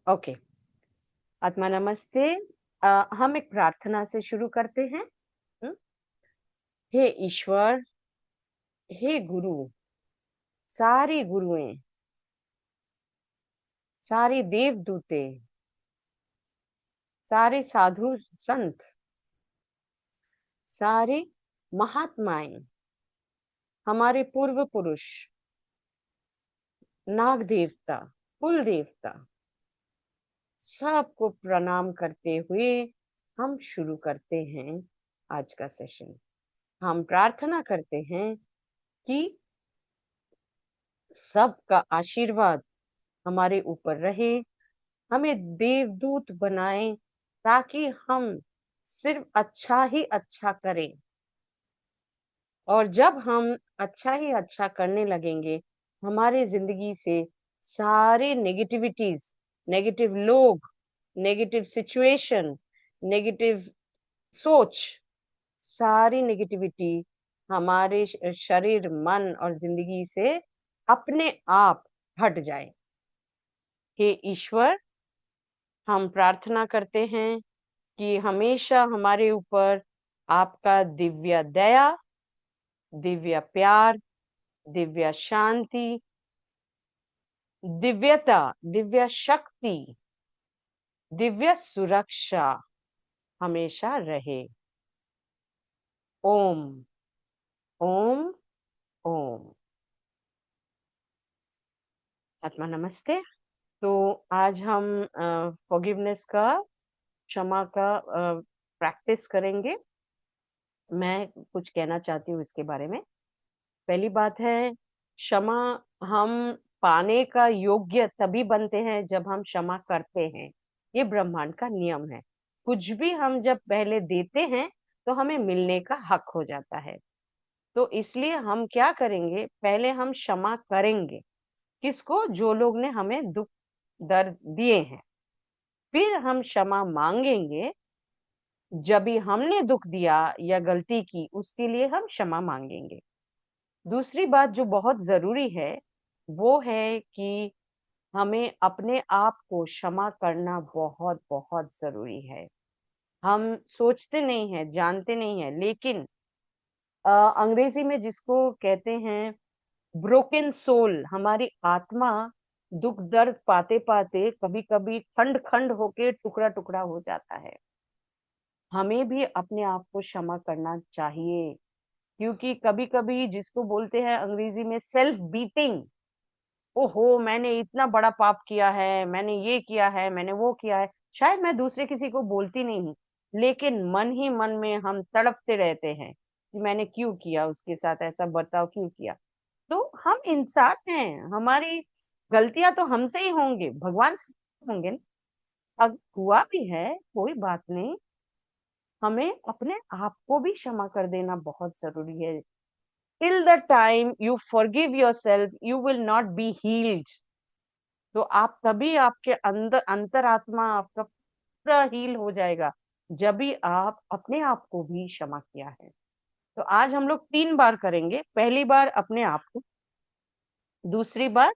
Okay. आत्मा नमस्ते। हम एक प्रार्थना से शुरू करते हैं। हम्म? हे ईश्वर, हे गुरु, सारी गुरुएं, सारी देवदूते, सारे साधु संत, सारे महात्माएं, हमारे पूर्व पुरुष, नाग देवता, कुल देवता, सबको प्रणाम करते हुए हम शुरू करते हैं आज का सेशन। हम प्रार्थना करते हैं कि सबका आशीर्वाद हमारे ऊपर रहे, हमें देवदूत बनाए, ताकि हम सिर्फ अच्छा ही अच्छा करें। और जब हम अच्छा ही अच्छा करने लगेंगे, हमारे जिंदगी से सारे नेगेटिविटीज, नेगेटिव लोग, नेगेटिव सिचुएशन, नेगेटिव सोच, सारी नेगेटिविटी हमारे शरीर, मन और जिंदगी से अपने आप हट जाए। हे ईश्वर, हम प्रार्थना करते हैं कि हमेशा हमारे ऊपर आपका दिव्य दया, दिव्य प्यार, दिव्य शांति, दिव्यता, दिव्य शक्ति, दिव्य सुरक्षा हमेशा रहे। ओम ओम ओम। आत्मा नमस्ते। तो आज हम फॉरगिवनेस का, क्षमा का प्रैक्टिस करेंगे। मैं कुछ कहना चाहती हूँ इसके बारे में। पहली बात है, क्षमा हम पाने का योग्य तभी बनते हैं जब हम क्षमा करते हैं। ये ब्रह्मांड का नियम है। कुछ भी हम जब पहले देते हैं तो हमें मिलने का हक हो जाता है। तो इसलिए हम क्या करेंगे, पहले हम क्षमा करेंगे। किसको? जो लोग ने हमें दुख दर्द दिए हैं। फिर हम क्षमा मांगेंगे। जब भी हमने दुख दिया या गलती की, उसके लिए हम क्षमा मांगेंगे। दूसरी बात जो बहुत जरूरी है, वो है कि हमें अपने आप को क्षमा करना बहुत बहुत जरूरी है। हम सोचते नहीं है, जानते नहीं है, लेकिन अंग्रेजी में जिसको कहते हैं ब्रोकन सोल, हमारी आत्मा दुख दर्द पाते पाते कभी कभी खंड खंड होके टुकड़ा टुकड़ा हो जाता है। हमें भी अपने आप को क्षमा करना चाहिए, क्योंकि कभी कभी जिसको बोलते हैं अंग्रेजी में सेल्फ बीटिंग, ओहो मैंने इतना बड़ा पाप किया है, मैंने ये किया है, मैंने वो किया है। शायद मैं दूसरे किसी को बोलती नहीं हूँ, लेकिन मन ही मन में हम तड़पते रहते हैं कि मैंने क्यों किया, उसके साथ ऐसा बर्ताव क्यों किया। तो हम इंसान हैं, हमारी गलतियां तो हमसे ही होंगे, भगवान से होंगे ना। अब हुआ भी है, कोई बात नहीं। हमें अपने आप को भी क्षमा कर देना बहुत जरूरी है। Till the time you forgive yourself, you will not be healed. तो आप तभी, आपके अंदर अंतरात्मा आपका पूरा हील हो जाएगा, जब भी आप अपने आप को भी क्षमा किया है। तो आज हम लोग 3 बार करेंगे। पहली बार अपने आप को, दूसरी बार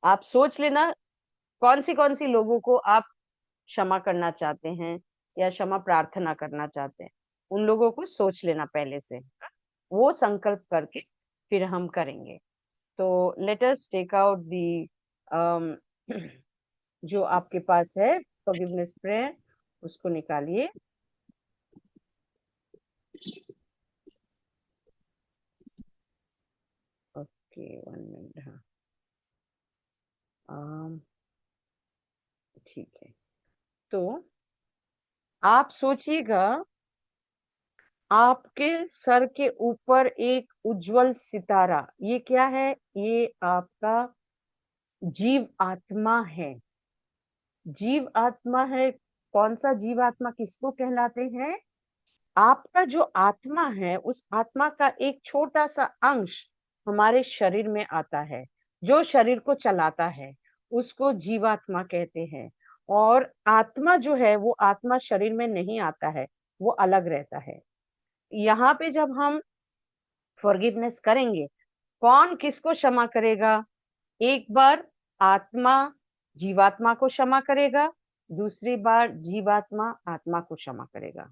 आप सोच लेना कौन सी लोगों को आप क्षमा करना चाहते हैं या क्षमा प्रार्थना करना चाहते हैं। उन लोगों को सोच लेना पहले से, वो संकल्प करके फिर हम करेंगे। तो let us take out the जो आपके पास है फॉरगिवनेस प्रेयर, उसको निकालिए। Okay, 1 minute. हाँ, अम, ठीक है। तो आप सोचिएगा, आपके सर के ऊपर एक उज्जवल सितारा, ये क्या है? ये आपका जीव आत्मा है। जीव आत्मा है। कौन सा जीव आत्मा किसको कहलाते हैं? आपका जो आत्मा है, उस आत्मा का एक छोटा सा अंश हमारे शरीर में आता है, जो शरीर को चलाता है, उसको जीवात्मा कहते हैं। और आत्मा जो है, वो आत्मा शरीर में नहीं आता है, वो अलग रहता है। यहाँ पे जब हम फॉरगिवनेस करेंगे, कौन किसको क्षमा करेगा? एक बार आत्मा जीवात्मा को क्षमा करेगा, दूसरी बार जीवात्मा आत्मा को क्षमा करेगा।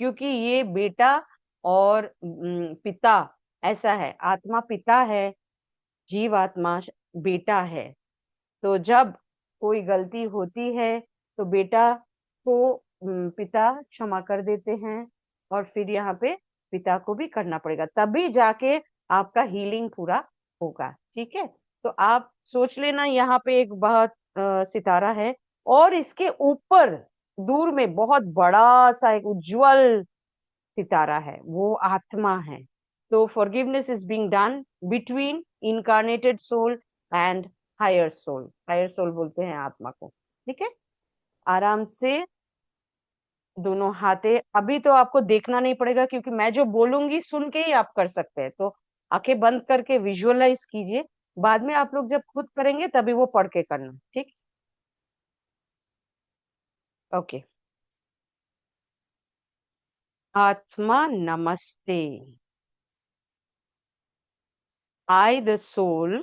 क्योंकि ये बेटा और पिता ऐसा है, आत्मा पिता है, जीवात्मा बेटा है। तो जब कोई गलती होती है तो बेटा को पिता क्षमा कर देते हैं, और फिर यहाँ पे पिता को भी करना पड़ेगा, तभी जाके आपका हीलिंग पूरा होगा। ठीक है, तो आप सोच लेना यहाँ पे एक बहुत सितारा है, और इसके ऊपर दूर में बहुत बड़ा सा एक उज्जवल सितारा है, वो आत्मा है। तो forgiveness is being done between incarnated soul and higher soul. Higher soul बोलते हैं आत्मा को। ठीक है, आराम से दोनों हाथे, अभी तो आपको देखना नहीं पड़ेगा क्योंकि मैं जो बोलूंगी सुन के ही आप कर सकते हैं, तो आंखें बंद करके विजुअलाइज कीजिए। बाद में आप लोग जब खुद करेंगे तभी वो पढ़ के करना। ठीक, ओके। आत्मा नमस्ते। I, the soul,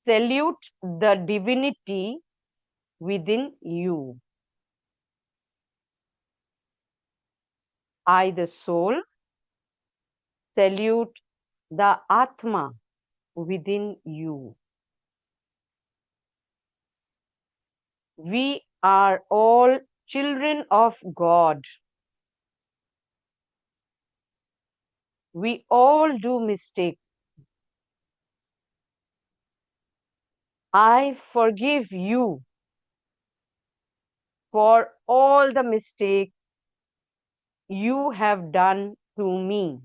salute the divinity within you. I, the soul, salute the Atma within you. We are all children of God. We all do mistakes. I forgive you for all the mistakes you have done to me.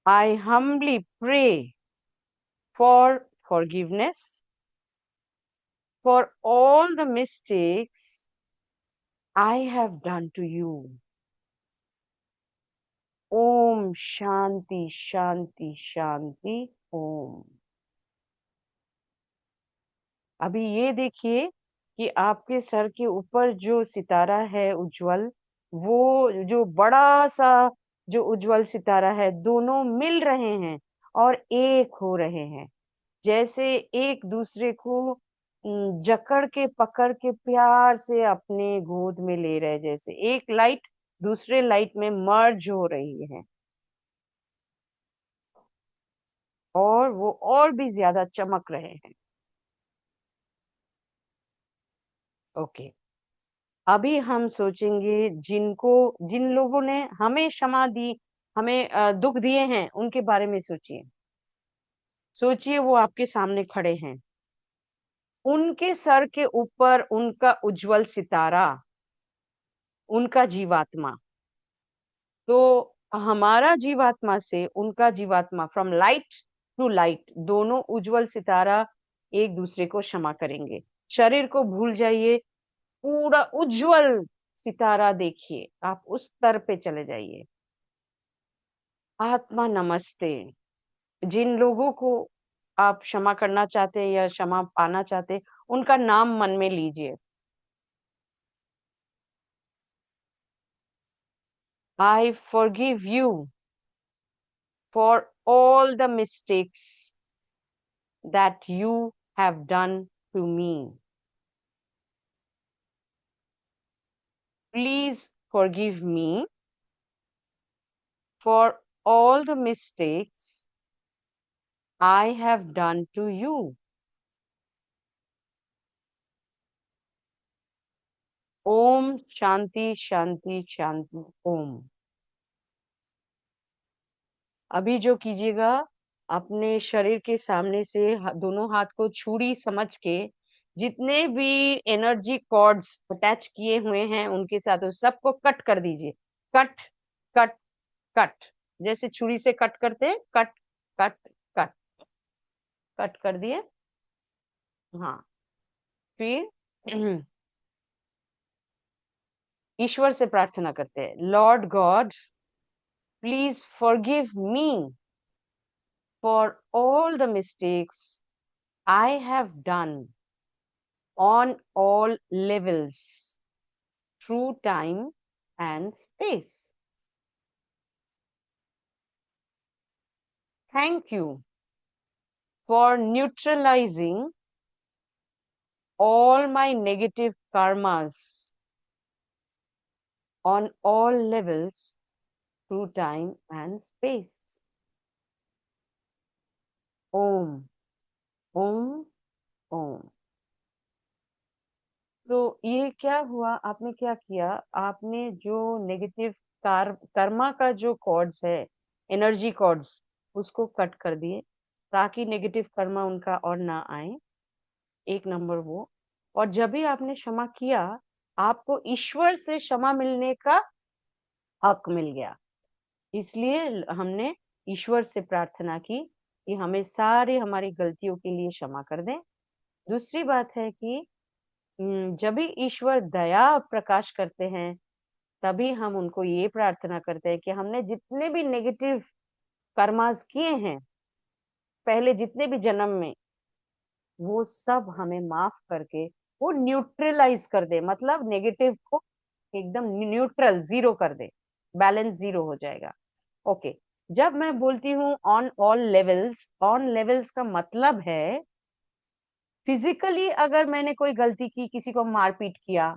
I humbly pray for forgiveness for all the mistakes I have done to you. Om Shanti शांति शांति ओम। अभी ये देखिए कि आपके sir के ऊपर जो सितारा है उज्जवल, वो जो बड़ा सा जो उज्जवल सितारा है, दोनों मिल रहे हैं और एक हो रहे हैं, जैसे एक दूसरे को जकड़ के पकड़ के प्यार से अपने गोद में ले रहे, जैसे एक लाइट दूसरे लाइट में मर्ज हो रही है, और वो और भी ज्यादा चमक रहे हैं। ओके, अभी हम सोचेंगे जिन लोगों ने हमें क्षमा दी, हमें दुख दिए हैं, उनके बारे में सोचिए। सोचिए वो आपके सामने खड़े हैं, उनके सर के ऊपर उनका उज्जवल सितारा, उनका जीवात्मा। तो हमारा जीवात्मा से उनका जीवात्मा, फ्रॉम लाइट टू लाइट, दोनों उज्जवल सितारा एक दूसरे को क्षमा करेंगे। शरीर को भूल जाइए, पूरा उज्जवल सितारा देखिए, आप उस स्तर पे चले जाइए। आत्मा नमस्ते। जिन लोगों को आप क्षमा करना चाहते हैं या क्षमा पाना चाहते हैं, उनका नाम मन में लीजिए। I forgive you for all the mistakes that you have done to me. Please forgive me for all the mistakes I have done to you. Om Shanti शांति शांति ओम। अभी जो कीजिएगा, अपने शरीर के सामने से दोनों हाथ को छुरी समझ के, जितने भी एनर्जी कॉर्ड्स अटैच किए हुए हैं उनके साथ उस सबको कट कर दीजिए। कट कट कट, जैसे छुरी से कट करते हैं, कट कट कट। कट कर दिए। हाँ, फिर ईश्वर से प्रार्थना करते हैं, Lord God, please forgive me for all the mistakes I have done on all levels, through time and space. Thank you for neutralizing all my negative karmas on all levels through time and space. Om, Om, Om. तो ये क्या हुआ, आपने क्या किया, आपने जो negative Karma का जो कॉर्ड्स है, एनर्जी कॉर्ड्स, उसको कट कर दिए ताकि नेगेटिव कर्मा उनका और ना आए। एक नंबर वो। और जब भी आपने क्षमा किया, आपको ईश्वर से क्षमा मिलने का हक मिल गया। इसलिए हमने ईश्वर से प्रार्थना की कि हमें सारी हमारी गलतियों के लिए क्षमा कर दें। दूसरी बात है कि जब भी ईश्वर दया प्रकाश करते हैं, तभी हम उनको ये प्रार्थना करते हैं कि हमने जितने भी नेगेटिव कर्मास किए हैं पहले जितने भी जन्म में, वो सब हमें माफ करके वो न्यूट्रलाइज कर दे, मतलब नेगेटिव को एकदम न्यूट्रल जीरो कर दे, बैलेंस जीरो हो जाएगा। ओके। जब मैं बोलती हूँ ऑन लेवल्स का मतलब है फिजिकली अगर मैंने कोई गलती की, किसी को मारपीट किया,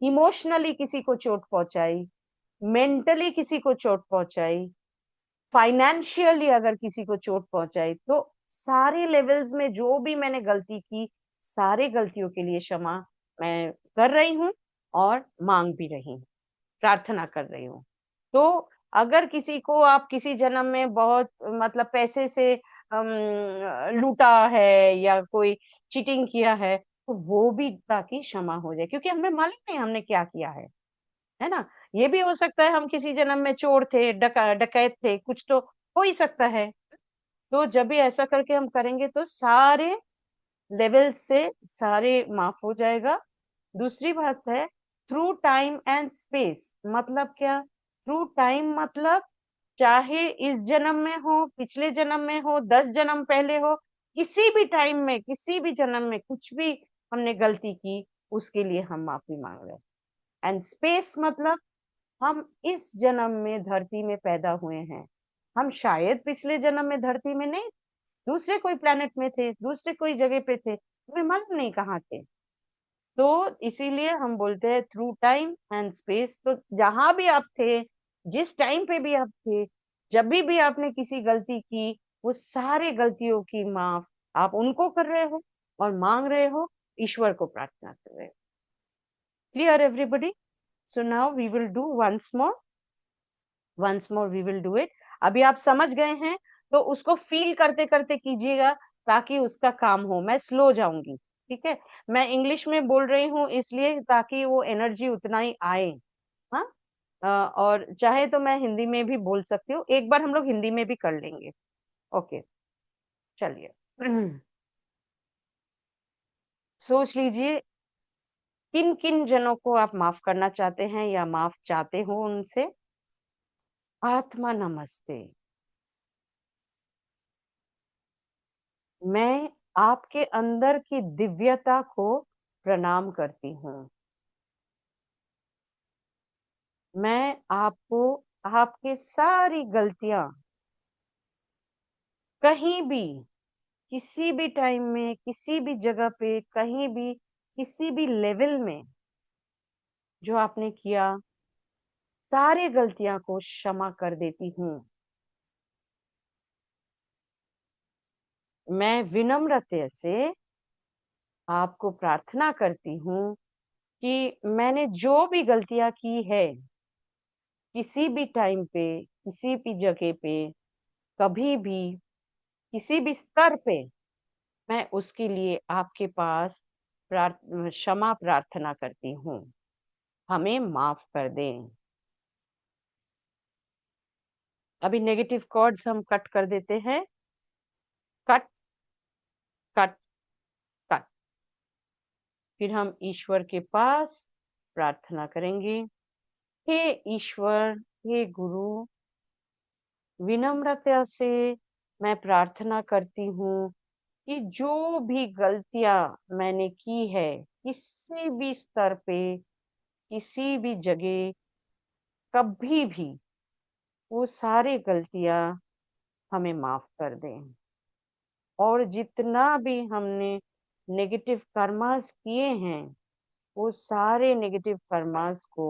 इमोशनली किसी को चोट पहुंचाई, मेंटली किसी को चोट पहुंचाई, फाइनेंशियली अगर किसी को चोट पहुंचाई, तो सारे लेवल्स में जो भी मैंने गलती की, सारे गलतियों के लिए क्षमा मैं कर रही हूँ और मांग भी रही हूँ, प्रार्थना कर रही हूँ। तो अगर किसी को आप किसी जन्म में बहुत मतलब पैसे से लूटा है या कोई चीटिंग किया है, तो वो भी ताकि क्षमा हो जाए, क्योंकि हमें मालूम नहीं हमने क्या किया है ना। ये भी हो सकता है हम किसी जन्म में चोर थे, डकैत थे, कुछ तो हो ही सकता है। तो जब भी ऐसा करके हम करेंगे तो सारे लेवल से सारे माफ हो जाएगा। दूसरी बात है थ्रू टाइम एंड स्पेस, मतलब क्या? थ्रू टाइम मतलब चाहे इस जन्म में हो, पिछले जन्म में हो, 10 जन्म पहले हो, किसी भी टाइम में, किसी भी जन्म में कुछ भी हमने गलती की, उसके लिए हम माफी मांग रहे हैं। एंड स्पेस मतलब हम इस जन्म में धरती में पैदा हुए हैं, हम शायद पिछले जन्म में धरती में नहीं, दूसरे कोई प्लेनेट में थे, दूसरे कोई जगह पे थे, हमें मालूम नहीं कहाँ थे। तो इसीलिए हम बोलते हैं थ्रू टाइम एंड स्पेस। तो जहां भी आप थे, जिस टाइम पे भी आप थे, जब भी आपने किसी गलती की, वो सारे गलतियों की माफ आप उनको कर रहे हो और मांग रहे हो, ईश्वर को प्रार्थना कर रहे हो। Clear everybody? So now we will do once more we will do it. अभी आप समझ गए हैं, तो उसको फील करते करते कीजिएगा ताकि उसका काम हो। मैं स्लो जाऊंगी, ठीक है? मैं इंग्लिश में बोल रही हूँ इसलिए ताकि वो एनर्जी उतना ही आए। हाँ। और चाहे तो मैं हिंदी में भी बोल सकती हूँ, एक बार हम लोग हिंदी में भी कर लेंगे। ओके, चलिए। सोच लीजिए किन किन जनों को आप माफ करना चाहते हैं या माफ चाहते हो उनसे। आत्मा नमस्ते। मैं आपके अंदर की दिव्यता को प्रणाम करती हूँ। मैं आपको आपकी सारी गलतियां कहीं भी, किसी भी टाइम में, किसी भी जगह पे, कहीं भी, किसी भी लेवल में जो आपने किया, सारी गलतियां को क्षमा कर देती हूँ। मैं विनम्रता से आपको प्रार्थना करती हूँ कि मैंने जो भी गलतियां की है, किसी भी टाइम पे, किसी भी जगह पे, कभी भी, किसी भी स्तर पे, मैं उसके लिए आपके पास क्षमा प्रार्थना करती हूँ। हमें माफ कर दें। अभी नेगेटिव कॉर्ड्स हम कट कर देते हैं। Cut, cut, cut. फिर हम ईश्वर के पास प्रार्थना करेंगे। हे ईश्वर, हे गुरु, विनम्रता से मैं प्रार्थना करती हूँ कि जो भी गलतियां मैंने की है, किसी भी स्तर पे, किसी भी जगह, कभी भी, वो सारी गलतियां हमें माफ कर दें। और जितना भी हमने नेगेटिव कर्मास किए हैं, वो सारे नेगेटिव कर्मास को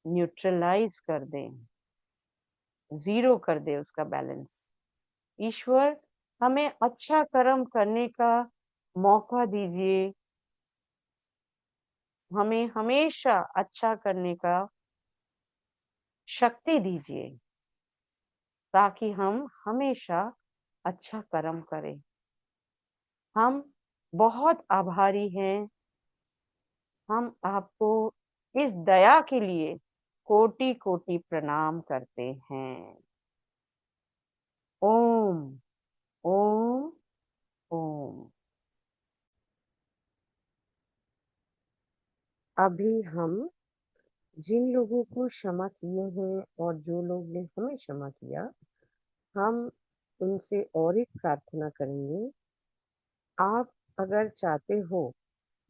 न्यूट्रलाइज कर दें, ज़ीरो कर दे उसका बैलेंस। ईश्वर हमें अच्छा कर्म करने का मौका दीजिए, हमें हमेशा अच्छा करने का शक्ति दीजिए, ताकि हम हमेशा अच्छा कर्म करें। हम बहुत आभारी हैं, हम आपको इस दया के लिए कोटि-कोटि प्रणाम करते हैं। ओम, ओम, ओम। अभी हम जिन लोगों को क्षमा किए हैं और जो लोग ने हमें क्षमा किया, हम उनसे और एक प्रार्थना करेंगे। आप अगर चाहते हो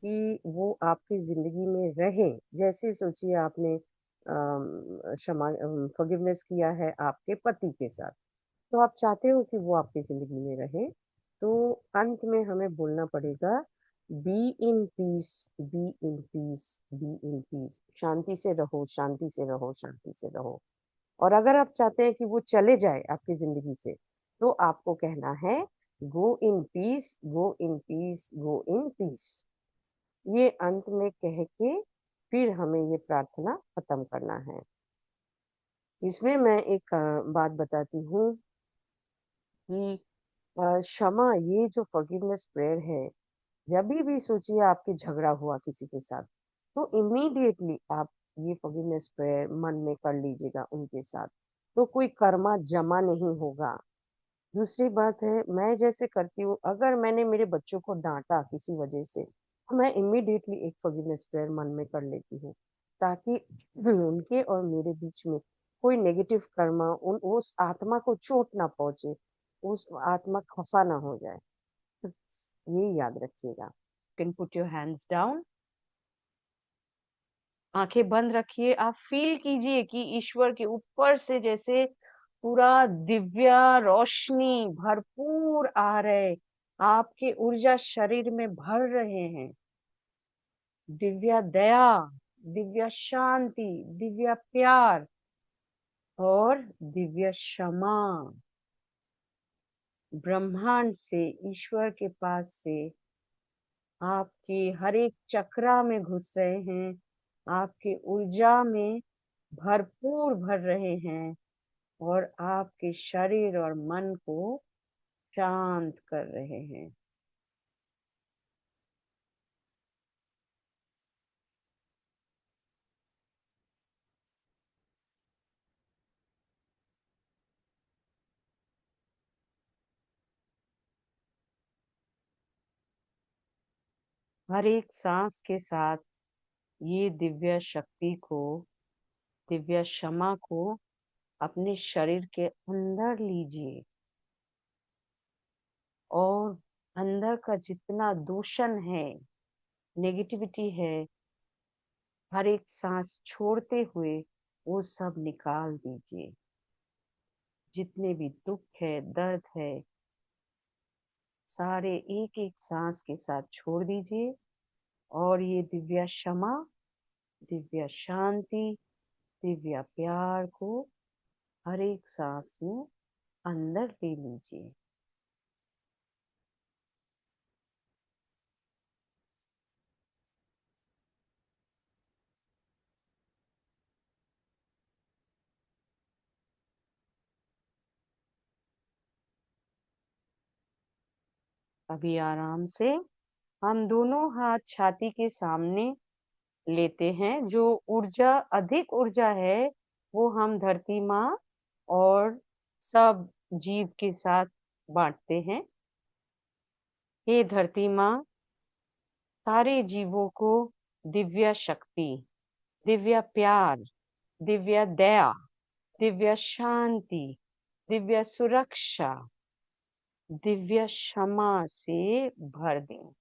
कि वो आपकी ज़िंदगी में रहें, जैसे सोचिए आपने फॉरगिवनेस किया है आपके पति के साथ, तो आप चाहते हो कि वो आपकी ज़िंदगी में रहें, तो अंत में हमें बोलना पड़ेगा, be in peace, be in peace, be in peace. शांति से रहो, शांति से रहो, शांति से रहो। और अगर आप चाहते हैं कि वो चले जाए आपकी ज़िंदगी से, तो आपको कहना है, go in peace, go in peace, go in peace. ये अंत में कह के फिर हमें ये प्रार्थना खत्म करना है। इसमें मैं एक बात बताती हूँ कि क्षमा, ये जो फॉरगिवनेस प्रेयर है, जभी भी सोचिए आपके झगड़ा हुआ किसी के साथ, तो इमीडिएटली आप ये फॉरगिवनेस प्रेयर मन में कर लीजिएगा उनके साथ, तो कोई कर्मा जमा नहीं होगा। दूसरी बात है, मैं जैसे करती हूँ, अगर मैंने मेरे बच्चों को डांटा किसी वजह से, तो मैं इमीडिएटली एक फॉरगिवनेस प्रेयर मन में कर लेती हूँ, ताकि उनके और मेरे बीच में कोई नेगेटिव कर्मा उस आत्मा को चोट ना पहुंचे, उस आत्मा खफा ना हो जाए। ये याद रखिएगा। Can put your hands down, आंखें बंद रखिए। आप फील कीजिए कि ईश्वर के ऊपर से जैसे पूरा दिव्य रोशनी भरपूर आ रहे, आपके ऊर्जा शरीर में भर रहे हैं। दिव्य दया, दिव्य शांति, दिव्य प्यार और दिव्य क्षमा ब्रह्मांड से, ईश्वर के पास से आपके हर एक चक्रा में घुस रहे हैं, आपके ऊर्जा में भरपूर भर रहे हैं और आपके शरीर और मन को शांत कर रहे हैं। हर एक सांस के साथ ये दिव्य शक्ति को, दिव्य क्षमा को अपने शरीर के अंदर लीजिए और अंदर का जितना दूषण है, नेगेटिविटी है, हर एक सांस छोड़ते हुए वो सब निकाल दीजिए। जितने भी दुख है, दर्द है, सारे एक एक सांस के साथ छोड़ दीजिए और ये दिव्य क्षमा, दिव्य शांति, दिव्य प्यार को हर एक सांस में अंदर ले लीजिए। अभी आराम से हम दोनों हाथ छाती के सामने लेते हैं। जो ऊर्जा, अधिक ऊर्जा है, वो हम धरती माँ और सब जीव के साथ बांटते हैं। हे धरती माँ, सारे जीवों को दिव्य शक्ति, दिव्य प्यार, दिव्य दया, दिव्य शांति, दिव्य सुरक्षा, दिव्य क्षमा से भर दें।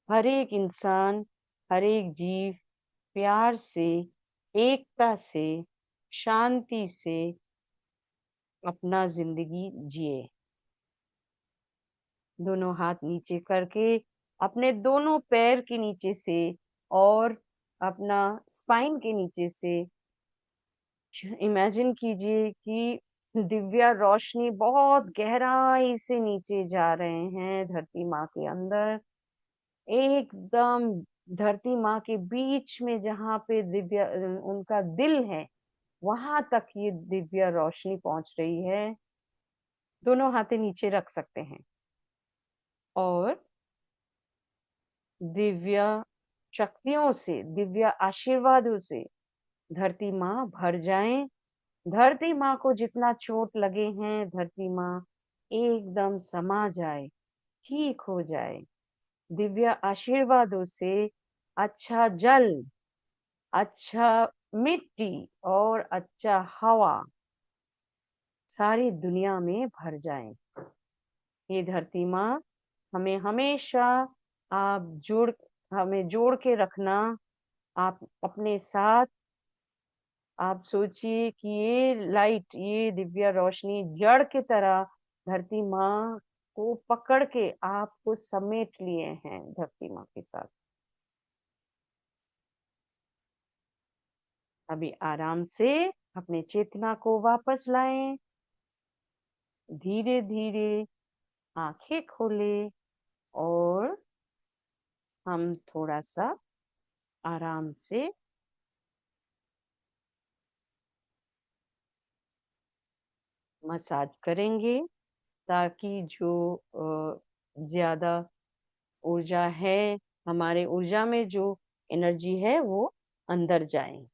हर एक इंसान, हर एक जीव प्यार से, एकता से, शांति से अपना जिंदगी जिए। दोनों हाथ नीचे करके अपने दोनों पैर के नीचे से और अपना स्पाइन के नीचे से इमेजिन कीजिए कि दिव्या रोशनी बहुत गहराई से नीचे जा रहे हैं धरती माँ के अंदर, एकदम धरती माँ के बीच में जहाँ पे दिव्या उनका दिल है, वहां तक ये दिव्या रोशनी पहुंच रही है। दोनों हाथे नीचे रख सकते हैं और दिव्या शक्तियों से, दिव्या आशीर्वादों से धरती माँ भर जाएं। धरती माँ को जितना चोट लगे हैं, धरती माँ एकदम समा जाए, ठीक हो जाए। दिव्या आशीर्वादों से अच्छा जल, अच्छा मिट्टी और अच्छा हवा सारी दुनिया में भर जाए। ये धरती माँ हमें हमेशा आप जोड़ हमें जोड़ के रखना। आप अपने साथ आप सोचिए कि ये लाइट, ये दिव्या रोशनी जड़ की तरह धरती माँ को पकड़ के आपको समेट लिए हैं धरती माँ के साथ। अभी आराम से अपने चेतना को वापस लाएं। धीरे धीरे आंखें खोलें और हम थोड़ा सा आराम से मसाज करेंगे ताकि जो ज्यादा ऊर्जा है, हमारे ऊर्जा में जो एनर्जी है वो अंदर जाए।